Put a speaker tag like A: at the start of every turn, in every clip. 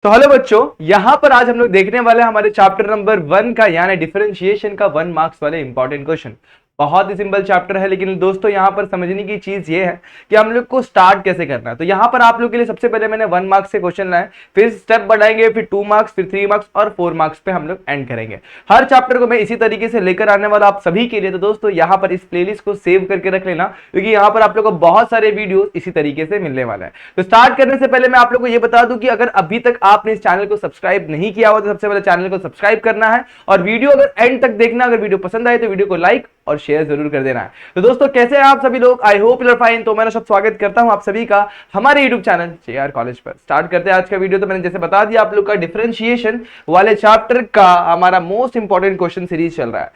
A: तो हेलो बच्चों, यहां पर आज हम लोग देखने वाले हैं हमारे चैप्टर नंबर 1 का यानी डिफरेंशिएशन का 1 मार्क्स वाले इंपॉर्टेंट क्वेश्चन। बहुत ही सिंपल चैप्टर है, लेकिन दोस्तों यहां पर समझने की चीज ये है कि हम लोग को स्टार्ट कैसे करना है। तो यहां पर आप लोग के लिए सबसे पहले मैंने 1 मार्क्स से क्वेश्चन लाए, फिर स्टेप बढ़ाएंगे, फिर 2 मार्क्स, फिर 3 मार्क्स और 4 मार्क्स पे हम लोग एंड करेंगे। हर चैप्टर को मैं इसी तरीके से लेकर आने वाला आप सभी के लिए। तो दोस्तों यहां पर इस प्लेलिस्ट को सेव करके रख लेना, क्योंकि यहां पर आप लोग को बहुत सारे वीडियो इसी तरीके से मिलने वाला है। तो स्टार्ट करने से पहले मैं आप लोग को यह बता दूं कि अगर अभी तक आपने इस चैनल को सब्सक्राइब नहीं किया हो तो सबसे पहले चैनल को सब्सक्राइब करना है, और वीडियो अगर एंड तक देखना, अगर वीडियो पसंद आए तो वीडियो को लाइक और शेयर जरूर कर देना है। तो दोस्तों कैसे हैं आप सभी लोग? I hope you are fine. तो मैं सब स्वागत करता हूं आप सभी का हमारे यूट्यूब चैनल जेआर कॉलेज पर। स्टार्ट करते हैं आज का वीडियो। तो मैंने जैसे बता दिया आप लोग का डिफरेंशिएशन वाले चैप्टर का हमारा मोस्ट इंपॉर्टेंट क्वेश्चन सीरीज चल रहा है,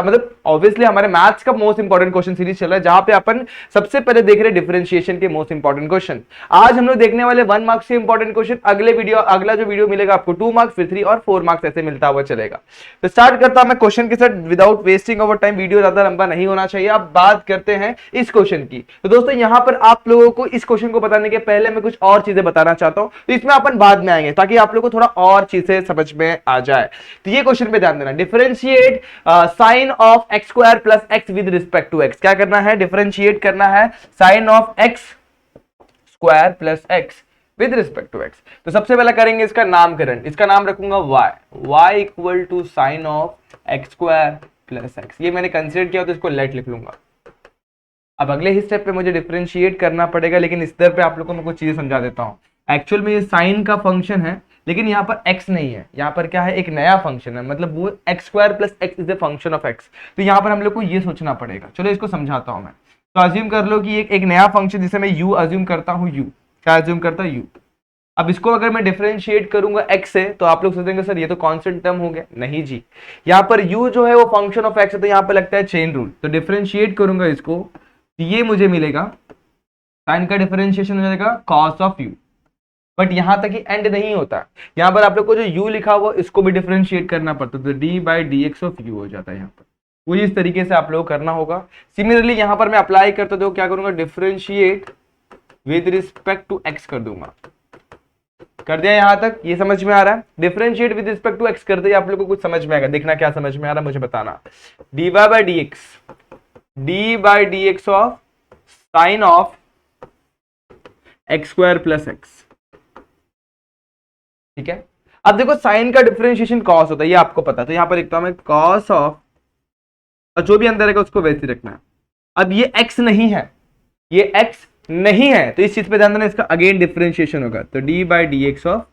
A: मतलब ऑब्वियसली हमारे मैथ्स का मोस्ट इंपॉर्टेंट क्वेश्चन सीरीज चल रहा है, जहां पे अपन सबसे पहले देख रहे हैं डिफरेंशिएशन के मोस्ट इंपॉर्टेंट क्वेश्चन। आज हम लोग देखने वाले 1 मार्क्स के इंपॉर्टेंट क्वेश्चन। अगला जो वीडियो मिलेगा आपको 2 मार्क्स, फिर 3 और 4 मार्क्स ऐसे मिलता हुआ चलेगा। तो स्टार्ट करता हूं मैं क्वेश्चन के साथ without wasting hour time. Video ज्यादा लंबा नहीं होना चाहिए। अब बात करते हैं इस क्वेश्चन की। तो दोस्तों यहां पर आप लोगों को इस क्वेश्चन को बताने के पहले मैं कुछ और चीजें बताना चाहता हूं, तो इसमें अपन बाद में आएंगे ताकि आप लोगों को थोड़ा और चीजें समझ में आ जाए। तो ये क्वेश्चन पे ध्यान देना, differentiate sine of x square plus x with respect to x. क्या करना है? डिफरेंशिएट करना है sine of x square plus x with respect to x. तो सबसे पहले करेंगे इसका नामकरण। इसका नाम रखूंगा y equal to sine of x square plus x. ये मैंने कंसीडर किया तो इसको लेट लिख लूंगा। अब अगले ही स्टेप पे मुझे डिफरेंशिएट करना पड़ेगा, लेकिन इस स्टेप पे आप लोगों को मैं कुछ चीजें समझा देता हूं। एक्चुअल में ये साइन का फंक्शन है, लेकिन यहाँ पर x नहीं है, यहाँ पर क्या है? एक नया फंक्शन है, मतलब वो x square plus x is a function of x। तो यहाँ पर हम लोग को ये सोचना पड़ेगा। चलो इसको समझाता हूं मैं। तो अज्यूम कर लो कि एक नया फंक्शन जिसे मैं u अज्यूम करता हूँ। u क्या अज्यूम करता है? u। अब इसको अगर मैं डिफरेंशिएट करूंगा x से, तो आप लोग सोचेंगे सर ये तो कांस्टेंट टर्म हो गया। नहीं जी, यहाँ पर u जो है वो फंक्शन ऑफ x है, तो यहाँ पर लगता है चेन रूल। तो डिफरेंशिएट करूंगा इसको, तो ये मुझे मिलेगा साइन का डिफरेंशिएशन हो जाएगा cos ऑफ u। बट यहां तक ही एंड नहीं होता, यहां पर आप लोग को जो u लिखा हुआ इसको भी डिफरेंशिएट करना पड़ता है, तो d by D x of u हो जाता है। यहाँ पर वो इस तरीके से आप लोग करना होगा। सिमिलरली यहां पर मैं अप्लाई करता तो क्या करूंगा? Differentiate with respect to x कर दूंगा। कर दिया यहां तक? ये समझ में आ रहा है? Differentiate with respect to x कर दिया। आप लोग को कुछ समझ में आएगा, देखना क्या समझ में आ रहा है मुझे बताना। dy by D x of sine of x square plus x. ठीक है। अब देखो साइन का डिफरेंशिएशन कॉस होता है, ये आपको पता है। तो यहां पर लिखता हूं मैं कॉस ऑफ, और जो भी अंदर रहेगा उसको वैसे ही रखना है। अब ये x नहीं है, ये x नहीं है, तो इस चीज पे ध्यान देना, इसका अगेन डिफरेंशिएशन होगा। तो d by D x of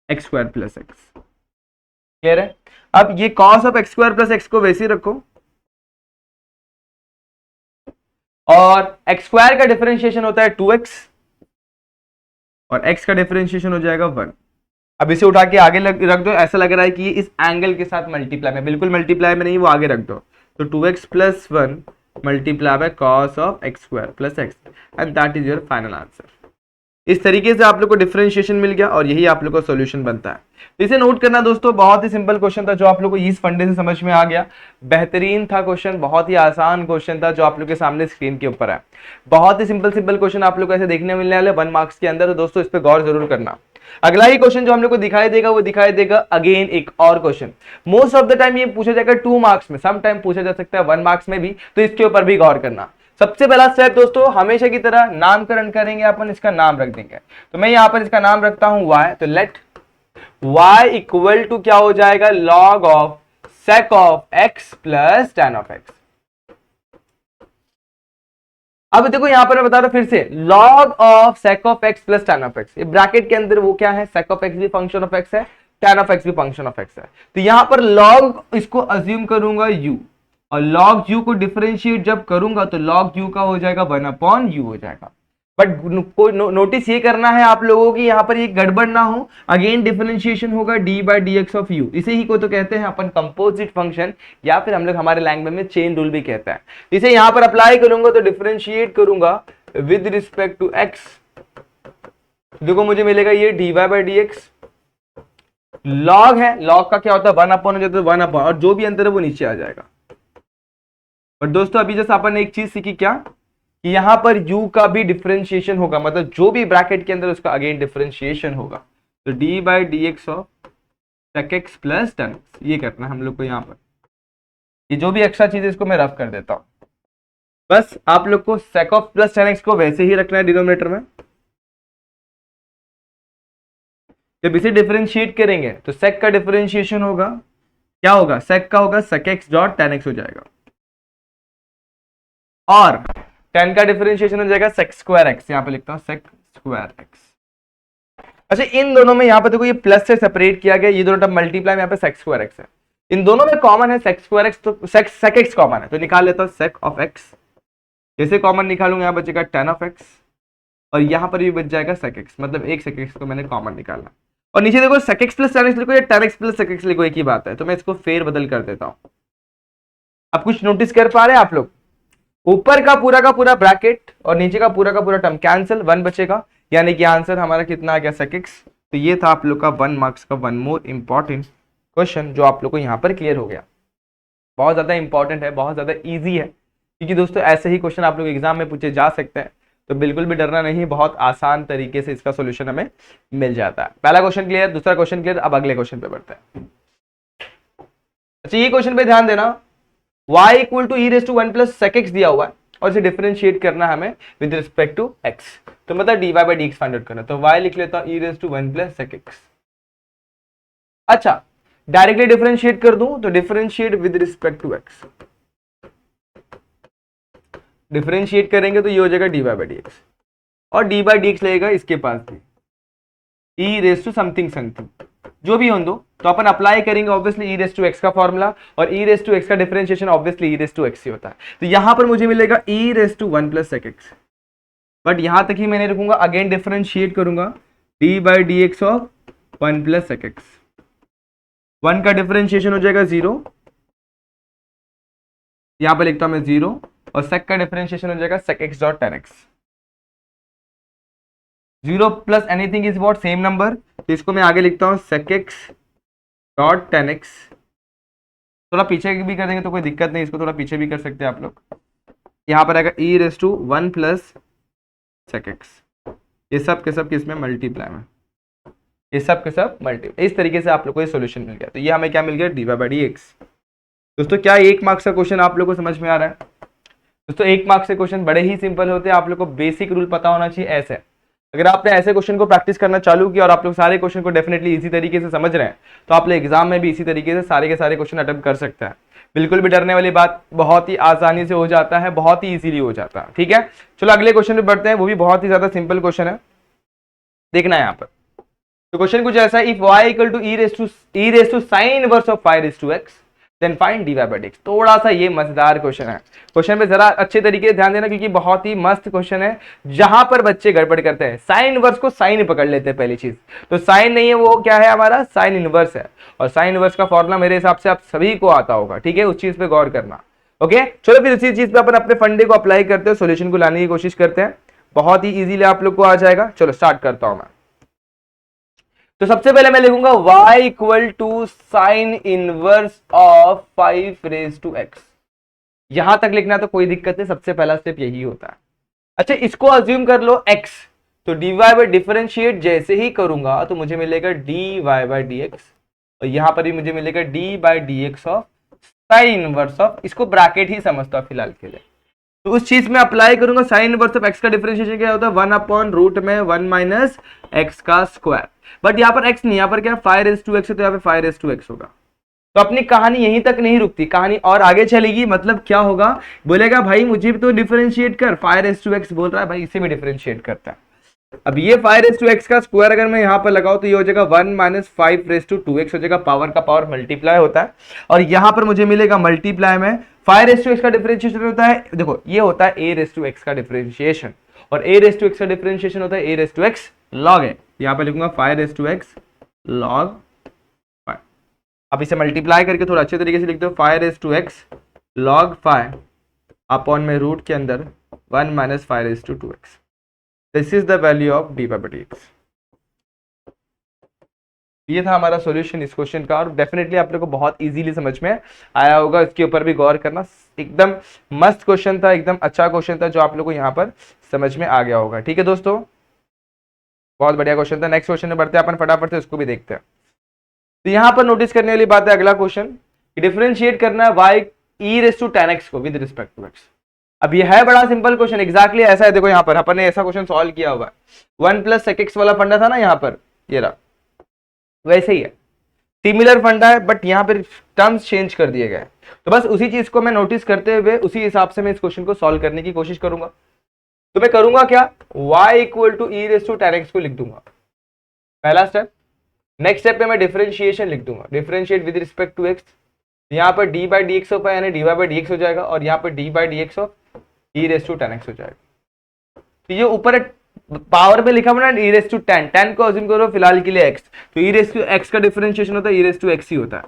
A: x square plus x. Clear है? अब ये cos of x square plus x को वैसे ही रखो, और एक्स स्क्वायर का डिफरेंशिएशन होता है 2x, और x का डिफरेंशिएशन हो जाएगा 1। अब इसे उठा के आगे रख दो। ऐसा लग रहा है कि ये इस एंगल के साथ मल्टीप्लाई में, बिल्कुल मल्टीप्लाई में नहीं, वो आगे रख दो। तो 2x plus 1 multiply by cos of x square plus x, and that is your final answer. इस तरीके से आप लोग को डिफरेंशिएशन मिल गया, और यही आप लोग का सॉल्यूशन बनता है। तो इसे नोट करना दोस्तों, बहुत ही सिंपल क्वेश्चन था जो आप लोग को इस फंडे से समझ में आ गया। बेहतरीन था क्वेश्चन, बहुत ही आसान क्वेश्चन था जो आप लोग के सामने स्क्रीन के ऊपर है। बहुत ही सिंपल क्वेश्चन आप लोग को ऐसे देखने मिलने वाले 1 मार्क्स के अंदर। तो दोस्तों इस पर गौर जरूर करना। अगला ही क्वेश्चन जो हम लोग को दिखाई देगा वो दिखाई देगा अगेन एक और question. Most of the time ये पूछा जाएगा 2 मार्क्स में, सम टाइम पूछा जा सकता है 1 मार्क्स में भी, तो इसके ऊपर भी गौर करना। सबसे पहला स्टेप दोस्तों, हमेशा की तरह नामकरण करेंगे अपन, इसका नाम रख देंगे। तो मैं यहां पर इसका नाम रखता हूं y। तो लेट y इक्वल टू क्या हो जाएगा? log of sec of x plus tan of x। अब देखो यहां पर मैं बता रहा हूं फिर से, log of sec of x plus tan of x। ये ब्रैकेट के अंदर वो क्या है? sec ऑफ x भी फंक्शन ऑफ x है, tan ऑफ x भी फंक्शन ऑफ x है। तो यहां पर log इसको अज्यूम करूंगा u, और log u को डिफरेंशिएट जब करूंगा तो log u का हो जाएगा 1 अपॉन u हो जाएगा। बट नोटिस ये करना है आप लोगों की, यहां पर ये गड़बड़ ना हो। अगेन डिफरेंशिएशन होगा d by D x of u। इसे ही को तो कहते हैं अपन कंपोजिट फंक्शन, या फिर हम लोग हमारे लैंग्वेज में चेन रूल भी कहते हैं। इसे यहां पर अप्लाई करूंगा तो डिफरेंशिएट करूंगा विद रिस्पेक्ट टू x। देखो मुझे मिलेगा ये dy by D x. Log है, लॉग का क्या होता है? 1 अपॉन हो जाता है 1 अपॉन, और जो भी अंदर है वो नीचे आ जाएगा। और दोस्तों अभी जैसे अपन ने एक चीज सीखी क्या, कि यहां पर u का भी डिफरेंशिएशन होगा, मतलब जो भी ब्रैकेट के अंदर उसका अगेन डिफरेंशिएशन होगा। तो d by D x of sec x plus tan x, ये करना है हम लोग को यहाँ पर। ये जो भी एक्स्ट्रा चीज है इसको मैं रफ कर देता हूँ। बस आप लोग को sake of plus tan x को वैसे ही रखना है डिनोमिनेटर में। जब इसे डिफरेंशिएट करेंगे तो सेक का डिफरेंशिएशन होगा, क्या होगा, सेक का होगा sec x dot tan x हो जाएगा, और टेन का डिफरेंशिएशन हो जाएगा सेक स्क्वायर एक्स, यहां पे लिखता हूं सेक स्क्वायर एक्स। अच्छा, इन दोनों में यहां पर देखो ये प्लस से सेपरेट किया गया, ये दोनों टर्म मल्टीप्लाई में, यहां पे सेक स्क्वायर एक्स है, इन दोनों में कॉमन है सेक स्क्वायर एक्स, तो सेक एक्स कॉमन है, तो निकाल लेता हूं सेक ऑफ एक्स। जैसे कॉमन निकालूंगा यहां बचेगा टेन ऑफ एक्स, और यहां पर भी बच जाएगा सेक एक्स, मतलब एक सेक एक्स को मैंने कॉमन निकाला। और नीचे देखो sec x plus tan x लिखो या tan x plus sec x लिखो, एक ही बात है, तो मैं इसको फेर बदल कर देता हूं। अब कुछ नोटिस कर पा रहे हैं आप लोग, ऊपर का पूरा ब्रैकेट और नीचे का पूरा टर्म कैंसिल, वन बचेगा, यानी कि आंसर हमारा कितना आ गया सेक एक्स। तो ये था आप लोग का 1 मार्क्स का वन मोर इंपॉर्टेंट क्वेश्चन जो आप लोग को यहाँ पर क्लियर हो गया। बहुत ज्यादा इंपॉर्टेंट है, बहुत ज्यादा इजी है, क्योंकि दोस्तों ऐसे ही क्वेश्चन आप लोग एग्जाम में पूछे जा सकते हैं, तो बिल्कुल भी डरना नहीं, बहुत आसान तरीके से इसका सोल्यूशन हमें मिल जाता है। पहला क्वेश्चन क्लियर, दूसरा क्वेश्चन क्लियर, अब अगले क्वेश्चन पे बढ़ते हैं। अच्छा, ये क्वेश्चन पे ध्यान देना, y equal to e raise to one plus sec x दिया हुआ है और इसे डिफरेंशिएट करना है हमें विद रिस्पेक्ट टू x, तो मतलब dy by D X find out करना, तो y लिख लेता हूं E raise to one plus sec X. अच्छा, डायरेक्टली डिफरेंशिएट कर दूं तो differentiate with respect to x, differentiate करेंगे तो ये हो जाएगा डी बाई डी एक्स, और डी बाई डी एक्स लगेगा इसके पास भी E raise to something something, जो भी हो दो, तो अपन अप्लाई करेंगे obviously E raise to X का फॉर्मूला, और ई रेस टू एक्स का differentiation obviously E raise to X ही होता है, तो यहां पर मुझे मिलेगा E raise to one plus sec X, but यहां तक ही मैंने रखूंगा, अगेन डिफरेंशिएट करूंगा D by D x of one plus sec X, one का डिफरेंशिएशन हो जाएगा जीरो, यहां पर लिखता हूं मैं जीरो, और सेक का डिफरेंशिएशन हो जाएगा sec x dot tan x, zero plus anything is what, same number, तो इसको मैं आगे लिखता हूं sec x dot tan x. थोड़ा पीछे भी कर देंगे तो कोई दिक्कत नहीं, इसको थोड़ा पीछे भी कर सकते हैं आप लोग। यहां पर आएगा E raise to one plus sec X, ये सब के सब किसमें मल्टीप्लाई में, ये सब के सब मल्टीप्लाई, इस तरीके से आप लोग को ये सोल्यूशन मिल गया। तो ये हमें क्या मिल गया, डी बाई डी एक्स। दोस्तों क्या एक मार्क्स का क्वेश्चन आप लोग को समझ में आ रहा है? दोस्तों एक मार्क्स से क्वेश्चन बड़े ही सिंपल होते हैं, आप लोग को बेसिक रूल पता होना चाहिए। ऐसे अगर आपने ऐसे क्वेश्चन को प्रैक्टिस करना चालू किया और आप लोग सारे क्वेश्चन को डेफिनेटली इसी तरीके से समझ रहे हैं, तो आप लोग एग्जाम में भी इसी तरीके से सारे के सारे क्वेश्चन अटेम्प्ट कर सकते हैं। बिल्कुल भी डरने वाली बात, बहुत ही आसानी से हो जाता है, बहुत ही इजीली हो जाता है। ठीक है, चलो अगले क्वेश्चन पे बढ़ते हैं, वो भी बहुत ही ज्यादा सिंपल क्वेश्चन है, देखना है यहाँ पर। तो क्वेश्चन कुछ ऐसा है, if y equal to e raise to sine inverse of 5 raise to x then find dy by dx। थोड़ा सा ये मजेदार क्वेश्चन है, क्वेश्चन पे जरा अच्छे तरीके से ध्यान देना, क्योंकि बहुत ही मस्त क्वेश्चन है, जहां पर बच्चे गड़बड़ करते हैं। साइन इनवर्स को साइन पकड़ लेते हैं पहली चीज, तो साइन नहीं है, वो क्या है हमारा साइन इनवर्स है, और साइन इनवर्स का फॉर्मूला मेरे हिसाब से आप सभी को आता होगा। ठीक है, उस चीज पे गौर करना। ओके, चलो फिर उसी चीज पे अपन अपने फंडे को अप्लाई करते हैं, सोल्यूशन को लाने की कोशिश करते हैं, बहुत ही इजीली आप लोग को आ जाएगा। चलो स्टार्ट करता हूं मैं। तो सबसे पहले मैं लिखूंगा y equal to sine inverse of 5 raise to x। यहां तक लिखना तो कोई दिक्कत नहीं, सबसे पहला स्टेप यही होता है। अच्छा, इसको अज्यूम कर लो x, तो dy बाय डिफरेंशिएट जैसे ही करूंगा तो मुझे मिलेगा dy बाय dx, और यहां पर भी मुझे मिलेगा d by dx of sine inverse of, इसको ब्रैकेट ही समझता हूं फिलहाल के लिए, तो उस चीज में अप्लाई करूंगा। साइन इनवर्स ऑफ x का डिफरेंशिएशन क्या होता है, 1 अपॉन रूट में 1 माइनस x का स्क्वायर, बट यहाँ पर x नहीं, यहाँ पर क्या 5 रेज टू x है, तो यहाँ पे 5 रेज टू x होगा। तो अपनी कहानी यहीं तक नहीं रुकती, कहानी और आगे चलेगी। मतलब क्या होगा, बोलेगा भाई मुझे भी तो डिफरेंशिएट कर, 5 रेज टू x बोल रहा है भाई, इसे भी डिफरेंशिएट करता है। अब ये 5 रेज टू x का स्क्वायर अगर मैं यहाँ पर लगाऊं तो ये हो जाएगा 1 माइनस 5 रेज टू 2x हो जाएगा, पावर का पावर मल्टीप्लाई होता है, और यहाँ पर मुझे मिलेगा मल्टीप्लाई में 5 रेज टू x का डिफरेंशिएशन होता है, देखो ये होता है a रेज टू x का डिफरेंशिएशन, और a रेज टू x का डिफरेंशिएशन होता है a raise to x log है, यहाँ पर लिखूंगा 5 रेज टू x log 5। अब इसे मल्टीप्लाई करके थोड़ा अच्छे तरीके से लिखते हो, 5 raise to x log 5 upon में रूट के अंदर 1 minus 5 raise to 2x। This is the value of dy by dx। ये था हमारा सॉल्यूशन इस क्वेश्चन का, और डेफिनेटली आप लोगों को बहुत इजीली समझ में आया होगा, इसके ऊपर भी गौर करना। एकदम मस्त क्वेश्चन था, एकदम अच्छा क्वेश्चन था, जो आप लोगों को यहाँ पर समझ में आ गया होगा। ठीक है दोस्तों, बहुत बढ़िया क्वेश्चन था। नेक्स्ट क्वेश्चन में बढ़ते हैं अपन फटाफट से, उसको भी देखते हैं। तो यहां पर नोटिस करने वाली बात है अगला क्वेश्चन, डिफरेंशिएट करना है y e raise to tan x को विद रिस्पेक्ट टू x। अब ये है बड़ा सिंपल क्वेश्चन, एग्जैक्टली ऐसा है। देखो यहाँ पर अपन ने ऐसा क्वेश्चन सॉल्व किया हुआ है, 1 प्लस sec x वाला फंडा था ना यहाँ पर, ये रहा, वैसे ही है, सिमिलर फंडा है, बट यहाँ पर टर्म्स चेंज कर दिए गए। तो बस उसी चीज को मैं नोटिस करते हुए उसी हिसाब से मैं इस क्वेश्चन को सॉल्व करने की कोशिश करूंगा। तो मैं करूंगा क्या, y equal to e raise to tan x को लिख दूंगा, पहला स्टेप। नेक्स्ट स्टेप पे मैं डिफरेंशिएशन लिख दूंगा, differentiate with respect to x। यहाँ पर D by D x of यानी D Y by D X हो जाएगा, और यहाँ पर D by D x of E raise to tan x हो जाएगा। तो ये ऊपर पावर में लिखा हुआ ना ई रेस टू टेन, टेन को अज्यूम करो फिलहाल के लिए एक्स, तो ई रेस टू एक्स का डिफरेंशिएशन होता है ई रेस टू एक्स ही होता है।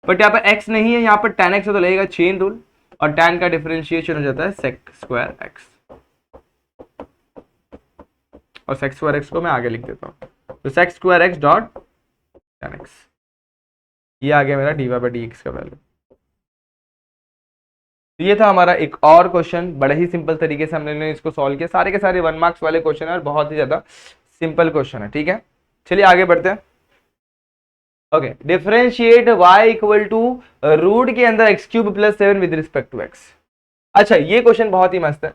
A: बट यहाँ पर एक्स नहीं है, यहाँ पर टेन एक्स तो लगेगा चेन रूल, और टेन का डिफरेंशिएशन हो जाता है सेक स्क्वायर एक्स, और सेक स्क्वायर एक्स को मैं आगे लिख देता हूँ, तो sec square x dot tan x, ये आ गया मेरा d Y by D x का वैल्यू। तो ये था हमारा एक और क्वेश्चन, बड़े ही सिंपल तरीके से हमने इसको सॉल्व किया। सारे के सारे 1 मार्क्स वाले क्वेश्चन है और बहुत ही ज्यादा सिंपल क्वेश्चन है, ठीक है। चलिए आगे बढ़ते हैं। Okay, differentiate y equal to root के अंदर x cube plus 7 with respect to x। अच्छा, ये क्वेश्चन बहुत ही मस्त है,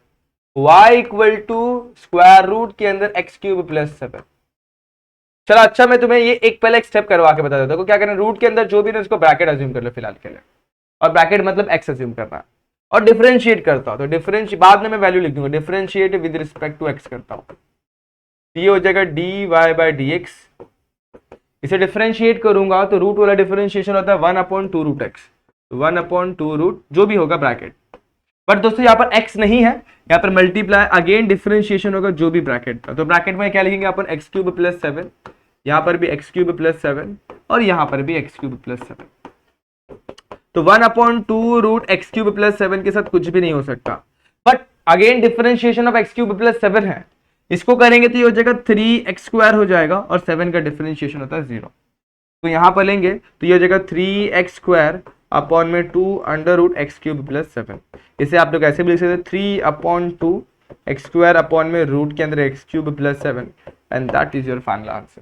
A: y equal to square root के अंदर x क्यूब प्लस 7। चलो अच्छा, मैं तुम्हें ये एक पहले एक स्टेप करवा के बता देता हूँ। क्या करना, रूट के अंदर जो भी ना उसको ब्रैकेट अज्यूम कर लो फिलहाल के लिए, और ब्रैकेट मतलब x अज्यूम करना है, और डिफरेंशिएट करता हूं, तो डिफरेंशिएट बाद में मैं वैल्यू लिख दूंगा, differentiate with respect to x करता हूं, ये हो जाएगा d Y by D x. इसे डिफरेंशिएट करूंगा तो रूट वाला डिफरेंशिएशन होता है 1/2 रूट एक्स, 1/2 रूट जो भी होगा ब्रैकेट। बट दोस्तों यहाँ पर x नहीं है, यहाँ पर मल्टीप्लाई अगेन डिफरेंशिएशन होगा जो भी ब्रैकेट था। तो ब्रैकेट में क्या लिखेंगे अपन, x क्यूब प्लस 7, यहाँ पर भी x क्यूब प्लस 7, और यहाँ पर भी x क्यूब प्लस 7। तो 1/2 रूट एक्स क्यूब प्लस 7 के साथ कुछ भी नहीं हो सकता, but again differentiation of x cube plus 7 है, इसको करेंगे तो ये हो जाएगा 3x स्क्वायर हो जाएगा, और 7 का डिफरेंशिएशन होता है 0। तो यहां पर लेंगे तो ये हो जाएगा 3x स्क्वायर अपॉन में 2 under root x cube plus 7। इसे आप लोग ऐसे भी लिख सकते हैं 3/2 एक्स स्क्वायर अपॉन में रूट के अंदर x cube plus 7, and that is your final answer.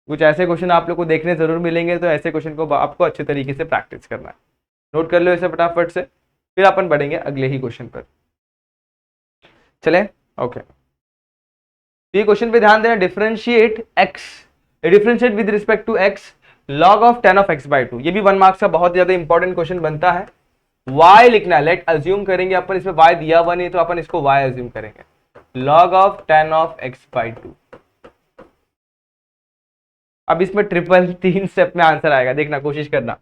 A: कुछ ऐसे क्वेश्चन आप लोग को देखने जरूर मिलेंगे, तो ऐसे क्वेश्चन को आपको अच्छे तरीके से प्रैक्टिस करना है। नोट कर लो इसे फटाफट से, फिर अपन बढ़ेंगे अगले ही क्वेश्चन पर। चले, ओके। ये क्वेश्चन पे ध्यान देना, differentiate x, differentiate with respect to x log of tan of x by 2। ये भी 1 मार्क्स का बहुत ज्यादा इंपॉर्टेंट क्वेश्चन बनता है। y लिखना है, लेट अज्यूम करेंगे अपन, इसमें y दिया हुआ नहीं तो अपन इसको y अज्यूम करेंगे, log of tan of x by 2। अब इसमें ट्रिपल 3 स्टेप में आंसर आएगा, देखना कोशिश करना।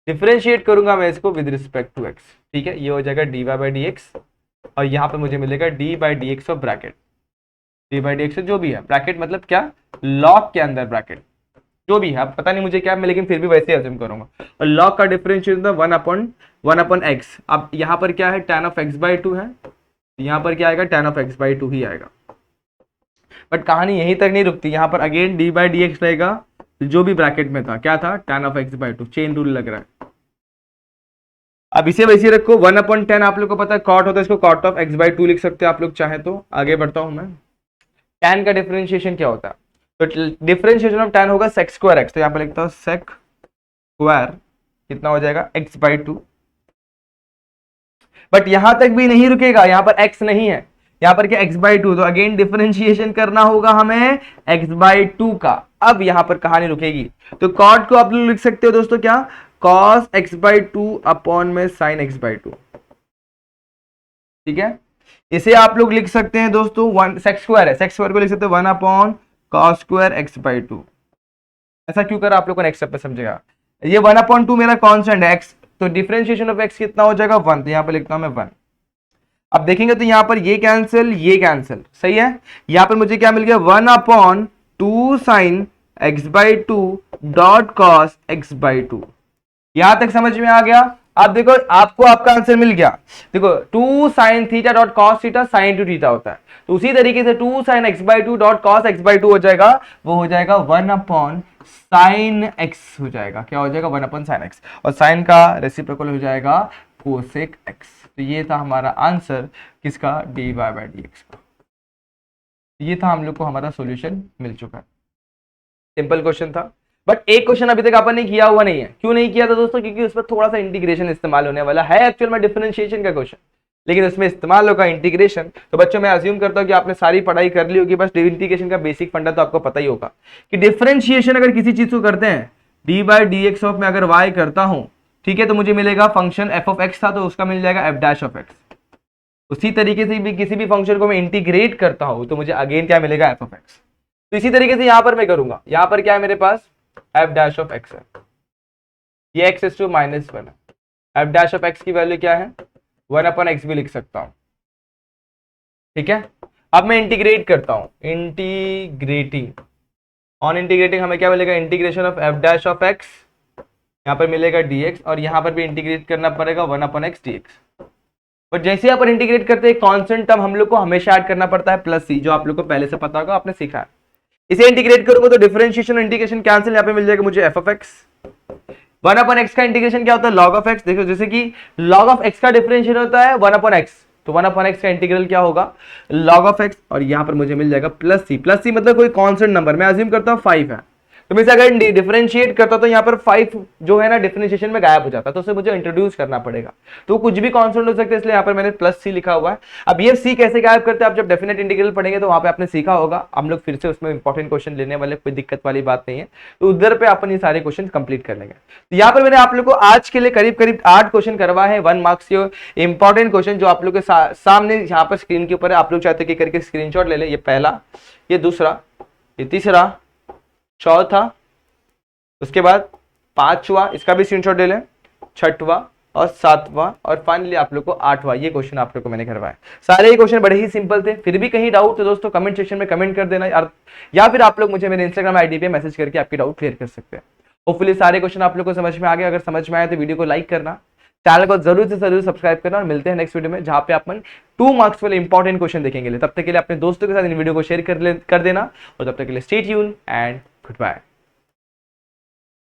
A: डिफरेंशिएट करूंगा मैं इसको विद रिस्पेक्ट टू एक्स, ठीक है, ये हो जाएगा d Y by D x, और यहाँ पे मुझे मिलेगा d by D x of bracket, d by D x जो भी है ब्रैकेट मतलब क्या, लॉग के अंदर ब्रैकेट जो भी है, पता नहीं मुझे क्या, मैं लेकिन फिर भी वैसे अज्यूम करूंगा। और लॉग का डिफरेंशिएट 1/1 एक्स। अब यहाँ पर क्या है, tan ऑफ एक्स बाई 2 है, यहाँ पर क्या आएगा, tan ऑफ एक्स बाई 2 ही आएगा। बट कहानी यहीं तक नहीं रुकती, यहाँ पर again D by D x रहेगा जो भी ब्रैकेट में था, क्या था, tan of x by 2, chain rule लग रहा है। अब इसे वैसे रखो, 1/10 आप लोग को पता है कॉट होता है, इसको कॉट ऑफ एक्स बाई 2 लिख सकते हैं आप लोग चाहे तो। आगे बढ़ता हूं मैं, tan का डिफरेंशिएशन क्या होता है, तो डिफरेंशिएशन ऑफ tan होगा sec स्क्वायर x, तो यहाँ पे लिखता हूं sec स्क्वायर कितना हो जाएगा, x बाई 2। बट यहां तक भी नहीं रुकेगा, यहां पर x नहीं है, यहाँ पर क्या x बाई 2, तो अगेन डिफरेंशिएशन करना होगा हमें x बाई 2 का। अब यहाँ पर कहानी रुकेगी, तो कॉट को आप लोग लिख सकते हो दोस्तों क्या, cos x बाई 2 अपॉन में sin x बाई 2, ठीक है। इसे आप लोग लिख सकते हैं दोस्तों, sec स्क्वायर है, sec स्क्वायर को लिख सकते हैं 1 upon cos square x by 2। ऐसा क्यों करा आप लोग को नेक्स्ट स्टेप पे समझेगा। ये 1/2 मेरा कांस्टेंट है x, तो डिफरेंशिएशन ऑफ x कितना हो जाएगा 1, तो यहाँ पे लिखता हूं मैं 1। अब देखेंगे तो यहाँ पर ये कैंसिल, सही है। यहाँ पर मुझे क्या मिल गया, 1/2 sin x by 2 dot cos x by 2। यहां तक समझ में आ गया। अब देखो आपको आपका आंसर मिल गया, देखो 2 sin theta dot cos theta sin 2 theta होता है, तो उसी तरीके से 2 sin x by 2 dot cos x by 2 हो जाएगा, वो हो जाएगा 1 अपॉन sin x हो जाएगा, क्या हो जाएगा 1 अपॉन sin x, और sin का रेसिप्रोकल हो जाएगा cosec x। तो ये था हमारा आंसर किसका, dy बाई डी एक्स का। ये था हम लोग को हमारा सॉल्यूशन मिल चुका है। सिंपल क्वेश्चन था, बट एक क्वेश्चन अभी तक अपन ने किया हुआ नहीं है। क्यों नहीं किया था दोस्तों? क्योंकि उसमें थोड़ा सा इंटीग्रेशन इस्तेमाल होने वाला है। एक्चुअल में डिफरेंशिएशन का क्वेश्चन, लेकिन उसमें इस्तेमाल होगा इंटीग्रेशन। तो बच्चों मैं अज्यूम करता हूं कि आपने सारी पढ़ाई कर ली होगी, बस इंटीग्रेशन का बेसिक फंडा तो आपको पता ही होगा कि डिफरेंशिएशन अगर किसी चीज को करते हैं, D by D x of में अगर वाई करता हूं, ठीक है, तो मुझे मिलेगा फंक्शन एफ ऑफ एक्स था तो उसका मिल जाएगा एफ डैश ऑफ एक्स। उसी तरीके से भी किसी भी फंक्शन को मैं इंटीग्रेट करता हूं तो मुझे अगेन क्या मिलेगा? F of x. तो इसी तरीके से यहां पर मैं करूंगा, यहां पर क्या है मेरे पास? एफ डैश ऑफ एक्स है, ये x is to minus one है। एफ डैश ऑफ एक्स की वैल्यू क्या है? वन अपन एक्स भी लिख सकता हूं, ठीक है। अब मैं इंटीग्रेट करता हूं, इंटीग्रेटिंग, ऑन इंटीग्रेटिंग हमें क्या मिलेगा? Integration of F dash of x, यहां पर मिलेगा dx, और यहां पर भी इंटीग्रेट करना पड़ेगा one upon x dx। But जैसे अपन इंटीग्रेट करते हैं, कांस्टेंट टर्म हम लोग को हमेशा ऐड करना पड़ता है प्लस सी, जो आप लोग को पहले से पता होगा, आपने सीखा है। इसे इंटीग्रेट करूंगा तो डिफरेंशिएशन और इंटीग्रेशन कैंसिल, यहाँ पे मिल जाएगा मुझे F of x. One upon x का इंटीग्रेशन क्या होता है? Log of x. देखो जैसे कि लॉग ऑफ एक्स का डिफरेंशिएशन होता है वन अपन एक्स, तो वन अपन एक्स का इंटीग्रल क्या होगा? लॉग ऑफ एक्स, और यहां पर मुझे मिल जाएगा प्लस सी। प्लस सी मतलब कोई कांस्टेंट नंबर, मैं अज्यूम करता हूं 5 है, तो मैं अगर डिफरेंशिएट करता तो यहाँ पर 5 जो है ना डिफरेंशिएशन में गायब हो जाता, तो उसे मुझे इंट्रोड्यूस करना पड़ेगा। तो कुछ भी कांस्टेंट हो सकता है, इसलिए यहाँ पर मैंने प्लस सी लिखा हुआ है। अब ये सी कैसे गायब करते हैं, आप जब डेफिनेट इंटीग्रल पढ़ेंगे तो वहां पे आपने सीखा होगा। हम लोग फिर से उसमें इंपॉर्टेंट क्वेश्चन लेने वाले, कोई दिक्कत वाली बात नहीं है, तो उधर पे अपन ये सारे क्वेश्चन कंप्लीट कर लेंगे। तो यहाँ पर मैंने आप लोग को आज के लिए करीब करीब 8 क्वेश्चन करवा है, 1 मार्क्स के इंपॉर्टेंट क्वेश्चन जो आप लोग के सामने यहाँ पर स्क्रीन के ऊपर है। आप लोग चाहते कि करके स्क्रीनशॉट ले ले। ये पहला, ये दूसरा, ये तीसरा, चौथा, उसके बाद पांचवा, इसका भी स्क्रीनशॉट ले लें, छठवां और सातवां, और फाइनली आप लोग को आठवां। ये क्वेश्चन आप लोग को मैंने करवाया। सारे ही क्वेश्चन बड़े ही सिंपल थे। फिर भी कहीं डाउट तो दोस्तों कमेंट सेक्शन में कमेंट कर देना, या फिर आप लोग मुझे मेरे इंस्टाग्राम आईडी पे मैसेज करके आपकी डाउट क्लियर कर सकते हैं। होपफुली सारे क्वेश्चन आप लोग को समझ में आ गए। अगर समझ में आए तो वीडियो को लाइक करना, चैनल को जरूर से जरूर सब्सक्राइब करना, और मिलते हैं नेक्स्ट वीडियो में जहां पे अपन 2 मार्क्स वाले इंपॉर्टेंट क्वेश्चन देखेंगे। तब तक के लिए अपने दोस्तों के साथ इन वीडियो को शेयर कर देना, और तब तक के लिए stay tune and good bye.